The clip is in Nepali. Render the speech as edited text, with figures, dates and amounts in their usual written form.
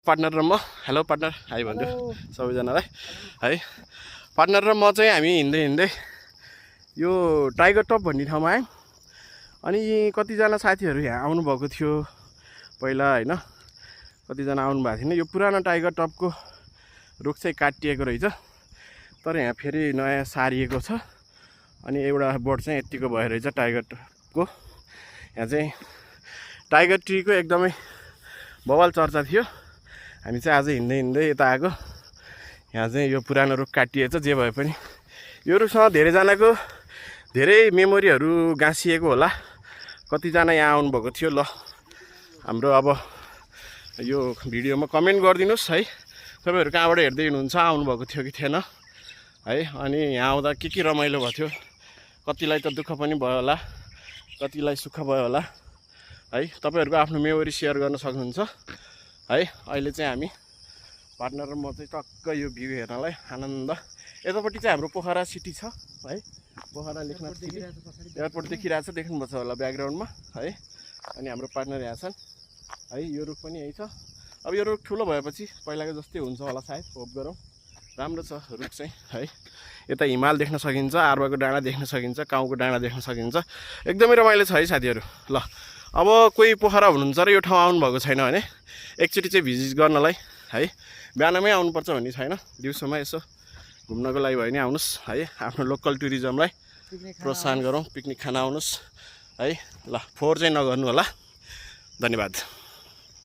पार्टनर र म हेलो पार्टनर हाई भन्छु सबैजनालाई है। पार्टनर र म चाहिँ हामी हिँड्दै यो टाइगर टप भन्ने ठाउँमा आयौँ। अनि कतिजना साथीहरू यहाँ आउनुभएको थियो पहिला होइन, कतिजना आउनु भएको थिएन। यो पुरानो टाइगर टपको रुख चाहिँ काटिएको रहेछ, तर यहाँ फेरि नयाँ सारिएको छ। अनि एउटा बोर्ड चाहिँ यत्तिको भयो रहेछ टाइगर टपको। यहाँ चाहिँ टाइगर ट्रीको एकदमै बवाल चर्चा थियो। हामी चाहिँ आज हिँड्दै यता आएको। यहाँ चाहिँ यो पुरानो रुख काटिएछ। जे भए पनि यो रुखसँग धेरैजनाको धेरै मेमोरीहरू गाँसिएको होला। कतिजना यहाँ आउनुभएको थियो। ल हाम्रो अब यो भिडियोमा कमेन्ट गरिदिनुहोस् है, तपाईँहरू कहाँबाट हेर्दै हुनुहुन्छ, आउनुभएको थियो कि थिएन है। अनि यहाँ आउँदा के रमाइलो भयो थियो, कतिलाई त दुःख पनि भयो होला, कतिलाई सुख भयो होला है। तपाईँहरूको आफ्नो मेमोरी सेयर गर्न सक्नुहुन्छ है। अहिले चाहिँ हामी पार्टनर र म चाहिँ टक्क यो भ्यू हेर्नलाई आनन्द। यतापट्टि चाहिँ हाम्रो पोखरा सिटी छ है, पोखरा लेखनाथ सिटी एयरपोर्ट देखिरहेको छ, देख्नुपर्छ होला ब्याकग्राउन्डमा है। अनि हाम्रो पार्टनर यहाँ छन् है। यो रुख पनि यही छ। अब यो रुख ठुलो भएपछि पहिलाको जस्तै हुन्छ होला सायद, होप गरौँ। राम्रो छ रुख चाहिँ है। यता हिमाल देख्न सकिन्छ, आर्वाको डाँडा देख्न सकिन्छ, काउको डाँडा देख्न सकिन्छ। एकदमै रमाइलो छ है साथीहरू। ल अब कोही पोखरा हुनुहुन्छ र यो ठाउँ आउनुभएको छैन भने एकचोटि चाहिँ भिजिट गर्नलाई है, बिहानमै आउनुपर्छ भन्ने छैन, दिउँसोमा यसो घुम्नको लागि भयो भने आउनुहोस् है। आफ्नो लोकल टुरिज्मलाई प्रोत्साहन गरौँ, पिकनिक खान आउनुहोस् है। ल फोहोर चाहिँ नगर्नु होला। धन्यवाद।